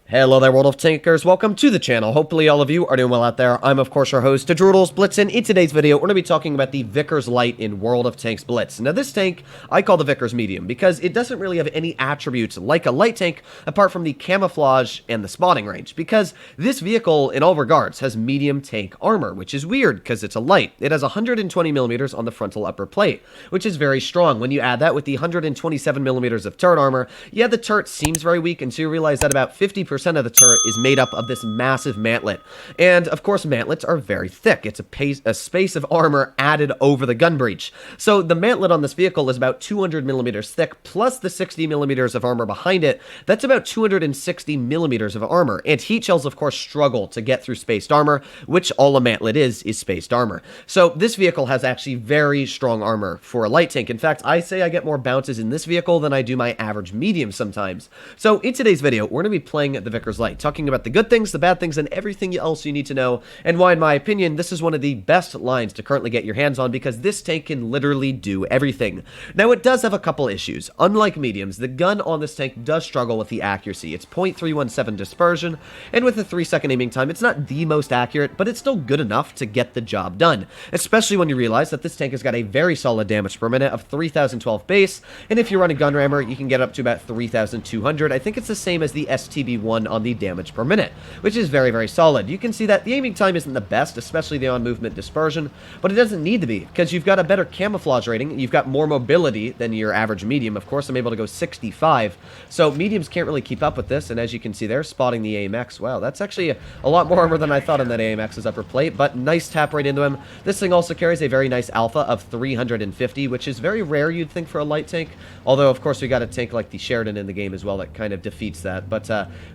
Hello there, World of Tankers. Welcome to the channel. Hopefully all of you are doing well out there. I'm, of course, your host, Blitz, and in today's video, we're going to be talking about the Vickers Light in World of Tanks Blitz. Now, this tank, I call the Vickers Medium, because it doesn't really have any attributes like a light tank, apart from the camouflage and the spotting range, because this vehicle, in all regards, has medium tank armor, which is weird, because it's a light. It has 120 millimeters on the frontal upper plate, which is very strong. When you add that with the 127 millimeters of turret armor, yeah, the turret seems very weak, until you realize that about 50% of the turret is made up of this massive mantlet. And, of course, mantlets are very thick. It's a space of armor added over the gun breech. So the mantlet on this vehicle is about 200 millimeters thick, plus the 60 millimeters of armor behind it. That's about 260 millimeters of armor. And heat shells, of course, struggle to get through spaced armor, which all a mantlet is spaced armor. So this vehicle has actually very strong armor for a light tank. In fact, I say I get more bounces in this vehicle than I do my average medium sometimes. So in today's video, we're going to be playing the Vickers Light, talking about the good things, the bad things, and everything else you need to know, and why, in my opinion, this is one of the best lines to currently get your hands on, because this tank can literally do everything. Now, it does have a couple issues. Unlike mediums, the gun on this tank does struggle with the accuracy. It's .317 dispersion, and with a 3-second aiming time, it's not the most accurate, but it's still good enough to get the job done, especially when you realize that this tank has got a very solid damage per minute of 3,012 base, and if you run a gun rammer, you can get up to about 3,200. I think it's the same as the STB1 on the damage per minute, which is very, very solid. You can see that the aiming time isn't the best, especially the on-movement dispersion, but it doesn't need to be, because you've got a better camouflage rating, you've got more mobility than your average medium. Of course, I'm able to go 65, so mediums can't really keep up with this, and as you can see there, spotting the AMX, wow, that's actually a lot more armor than I thought on that AMX's upper plate, but nice tap right into him. This thing also carries a very nice alpha of 350, which is very rare, you'd think, for a light tank, although, of course, we got a tank like the Sheridan in the game as well that kind of defeats that, but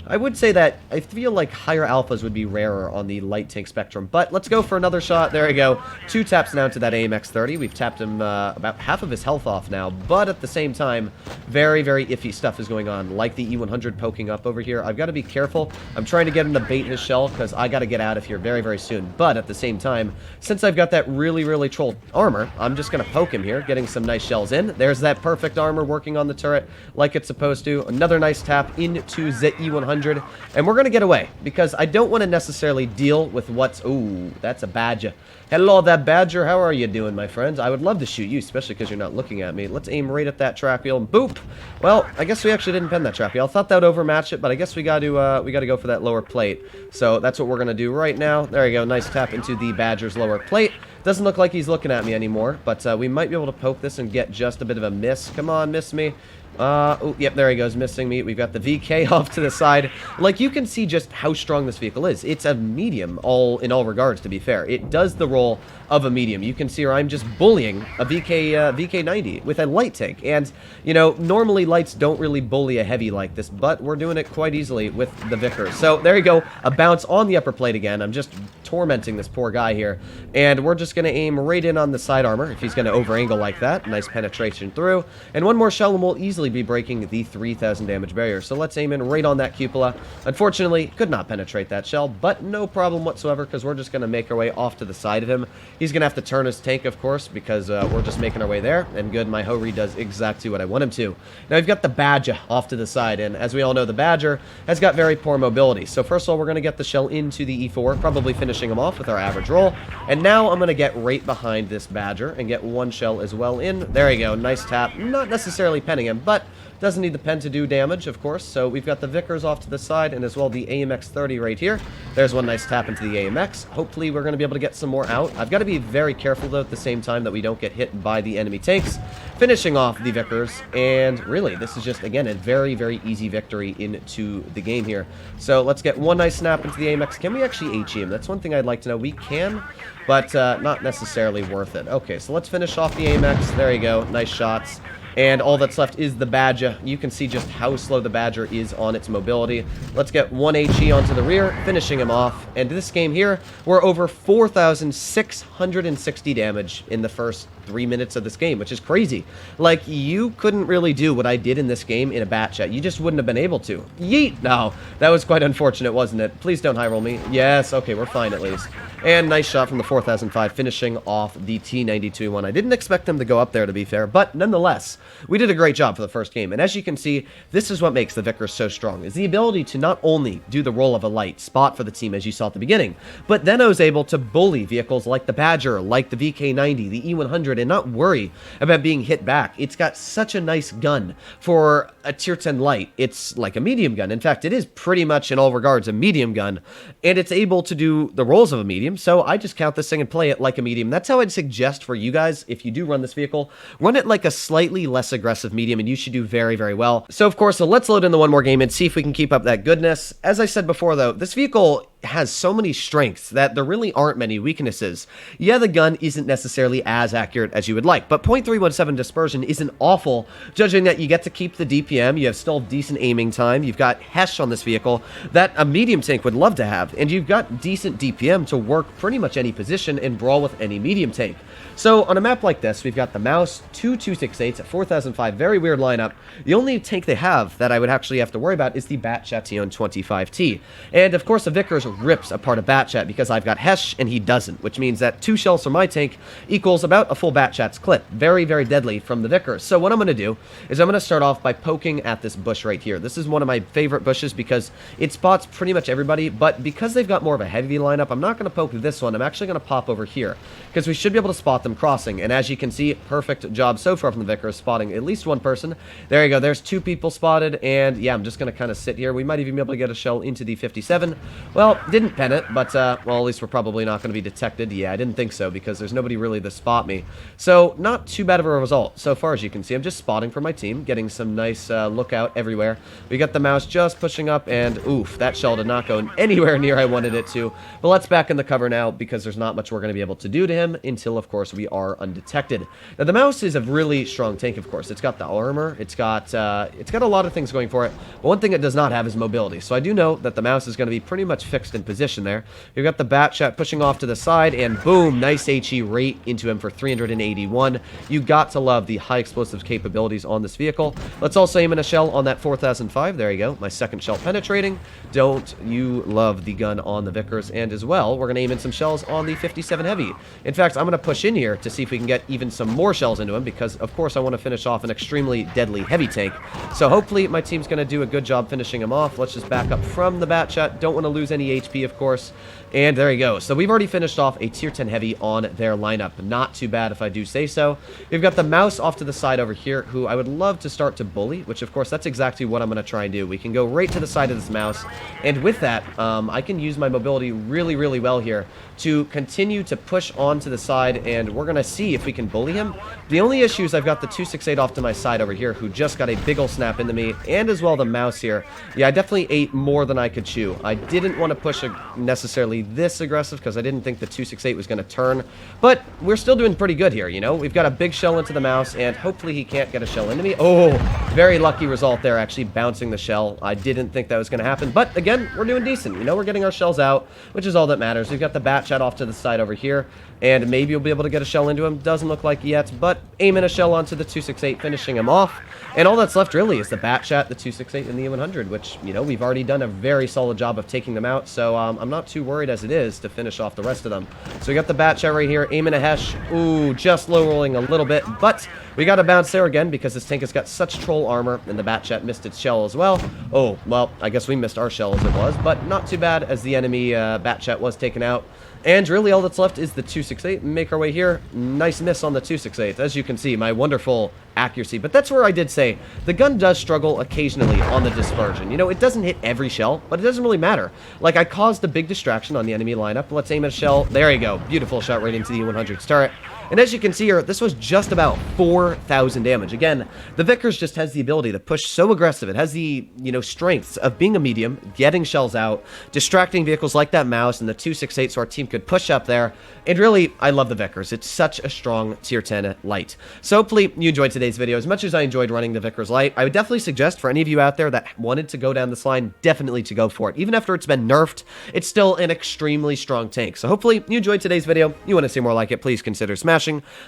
I would say that I feel like higher alphas would be rarer on the light tank spectrum. But let's go for another shot. There we go. 2 taps now to that AMX 30. We've tapped him about half of his health off now, but at the same time, very, very iffy stuff is going on, like the E100 poking up over here. I've got to be careful. I'm trying to get him to bait his shell, because I got to get out of here very, very soon. But at the same time, since I've got that really, really troll armor, I'm just going to poke him here, getting some nice shells in. There's that perfect armor working on the turret like it's supposed to. Another nice tap into the E100. And we're going to get away, because I don't want to necessarily deal with what's... Ooh, that's a badger. Hello, that badger. How are you doing, my friends? I would love to shoot you, especially because you're not looking at me. Let's aim right at that track wheel, and boop! Well, I guess we actually didn't pen that track wheel. I thought that would overmatch it, but I guess we got to go for that lower plate. So that's what we're going to do right now. There you go. Nice tap into the badger's lower plate. Doesn't look like he's looking at me anymore, but we might be able to poke this and get just a bit of a miss. Come on, miss me. Oh, yep, there he goes, missing me. We've got the VK off to the side. Like, you can see just how strong this vehicle is. It's a medium, in all regards, to be fair. It does the role of a medium. You can see here I'm just bullying a VK90 with a light tank. And, you know, normally lights don't really bully a heavy like this, but we're doing it quite easily with the Vickers. So, there you go, a bounce on the upper plate again. I'm just tormenting this poor guy here. And we're just going to aim right in on the side armor, if he's going to over-angle like that. Nice penetration through. And one more shell and we'll easily be breaking the 3,000 damage barrier. So let's aim in right on that cupola. Unfortunately, could not penetrate that shell, but no problem whatsoever, because we're just going to make our way off to the side of him. He's going to have to turn his tank, of course, because we're just making our way there. And good, my Ho-Re does exactly what I want him to. Now we've got the Badger off to the side, and as we all know, the Badger has got very poor mobility. So first of all, we're going to get the shell into the E4, probably finishing him off with our average roll. And now I'm going to get right behind this Badger and get one shell as well in. There you go, nice tap. Not necessarily penning him, but doesn't need the pen to do damage, of course. So we've got the Vickers off to the side, and as well the AMX 30 right here. There's one nice tap into the AMX. Hopefully we're going to be able to get some more out. I've got to be very careful, though, at the same time, that we don't get hit by the enemy tanks. Finishing off the Vickers, and really, this is just, again, a very, very easy victory into the game here. So let's get one nice snap into the AMX. Can we actually HE him? That's one thing I'd like to know. We can, but not necessarily worth it. Okay, so let's finish off the AMX. There you go. Nice shots. And all that's left is the Badger. You can see just how slow the Badger is on its mobility. Let's get one HE onto the rear, finishing him off. And this game here, we're over 4,660 damage in the first 3 minutes of this game, which is crazy. Like, you couldn't really do what I did in this game in a bat chat. You just wouldn't have been able to. Yeet! No, that was quite unfortunate, wasn't it? Please don't high roll me. Yes, okay, we're fine at least. And nice shot from the 4005, finishing off the T92 one. I didn't expect them to go up there, to be fair, but nonetheless, we did a great job for the first game. And as you can see, this is what makes the Vickers so strong, is the ability to not only do the role of a light spot for the team, as you saw at the beginning, but then I was able to bully vehicles like the Badger, like the VK90, the E100, and not worry about being hit back. It's got such a nice gun for a tier 10 light. It's like a medium gun. In fact, it is pretty much in all regards a medium gun, and it's able to do the roles of a medium, so I just count this thing and play it like a medium. That's how I'd suggest for you guys, if you do run this vehicle, run it like a slightly less aggressive medium, and you should do very, very well. So of course, let's load in the one more game and see if we can keep up that goodness. As I said before though, this vehicle has so many strengths that there really aren't many weaknesses. Yeah, the gun isn't necessarily as accurate as you would like, but .317 dispersion isn't awful, judging that you get to keep the DPM, you have still decent aiming time, you've got Hesh on this vehicle that a medium tank would love to have, and you've got decent DPM to work pretty much any position and brawl with any medium tank. So on a map like this, we've got the Mouse, two 268s at 4005, very weird lineup. The only tank they have that I would actually have to worry about is the Batchat T25T. And of course the Vickers rips apart a Batchat because I've got Hesh and he doesn't, which means that 2 shells from my tank equals about a full Batchat's clip. Very, very deadly from the Vickers. So what I'm going to do is I'm going to start off by poking at this bush right here. This is one of my favorite bushes because it spots pretty much everybody, but because they've got more of a heavy lineup, I'm not going to poke this one. I'm actually going to pop over here because we should be able to spot them crossing. And as you can see, perfect job so far from the Vickers, spotting at least one person. There you go, there's 2 people spotted, and yeah, I'm just going to kind of sit here. We might even be able to get a shell into the 57. Well, didn't pen it, but well, at least we're probably not going to be detected. Yeah, I didn't think so because there's nobody really to spot me. So not too bad of a result so far. As you can see, I'm just spotting for my team, getting some nice lookout everywhere. We got the Mouse just pushing up, and oof, that shell did not go anywhere near I wanted it to. But let's back in the cover now because there's not much we're going to be able to do to him until, of course, we are undetected. Now, the Mouse is a really strong tank, of course. It's got the armor, it's got a lot of things going for it, but one thing it does not have is mobility. So I do know that the Mouse is going to be pretty much fixed in position there. We've got the Batchat pushing off to the side, and boom, nice HE rate into him for 381. You got to love the high explosive capabilities on this vehicle. Let's also aim in a shell on that 4005. There you go, my second shell penetrating. Don't you love the gun on the Vickers? And as well, we're going to aim in some shells on the 57 Heavy. In fact, I'm going to push in here to see if we can get even some more shells into him because, of course, I want to finish off an extremely deadly heavy tank. So hopefully my team's going to do a good job finishing him off. Let's just back up from the Batchat. Don't want to lose any HP, of course. And there you go. So we've already finished off a tier 10 heavy on their lineup. Not too bad if I do say so. We've got the Mouse off to the side over here, who I would love to start to bully, which of course that's exactly what I'm going to try and do. We can go right to the side of this Mouse, and with that, I can use my mobility really, really well here to continue to push on to the side, and we're going to see if we can bully him. The only issue is I've got the 268 off to my side over here, who just got a big ol' snap into me, and as well the Mouse here. Yeah, I definitely ate more than I could chew. I didn't want to push necessarily this aggressive because I didn't think the 268 was going to turn, but we're still doing pretty good here, you know? We've got a big shell into the Mouse, and hopefully he can't get a shell into me. Oh, very lucky result there, actually bouncing the shell. I didn't think that was going to happen, but again, we're doing decent. You know, we're getting our shells out, which is all that matters. We've got the Batchat off to the side over here, and maybe you'll be able to get a shell into him. Doesn't look like yet, but aiming a shell onto the 268, finishing him off. And all that's left really is the Batchat, the 268, and the E100, which, you know, we've already done a very solid job of taking them out, so I'm not too worried as it is to finish off the rest of them. So we got the Batchat right here, aiming a Hesh. Ooh, just low rolling a little bit, but we got to bounce there again because this tank has got such troll armor, and the Batchat missed its shell as well. Oh, well, I guess we missed our shell as it was, but not too bad as the enemy Batchat was taken out. And really all that's left is the 268. Make our way here. Nice miss on the 268. As you can see, my wonderful accuracy. But that's where I did say the gun does struggle occasionally on the dispersion. You know, it doesn't hit every shell, but it doesn't really matter. Like, I caused a big distraction on the enemy lineup. Let's aim at a shell. There you go. Beautiful shot right into the E100's turret. And as you can see here, this was just about 4,000 damage. Again, the Vickers just has the ability to push so aggressive. It has the, you know, strengths of being a medium, getting shells out, distracting vehicles like that Mouse and the 268 so our team could push up there. And really, I love the Vickers. It's such a strong tier 10 light. So hopefully you enjoyed today's video. As much as I enjoyed running the Vickers light, I would definitely suggest for any of you out there that wanted to go down this line, definitely to go for it. Even after it's been nerfed, it's still an extremely strong tank. So hopefully you enjoyed today's video. You want to see more like it, please consider smashing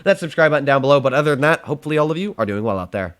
that subscribe button down below. But other than that, hopefully all of you are doing well out there.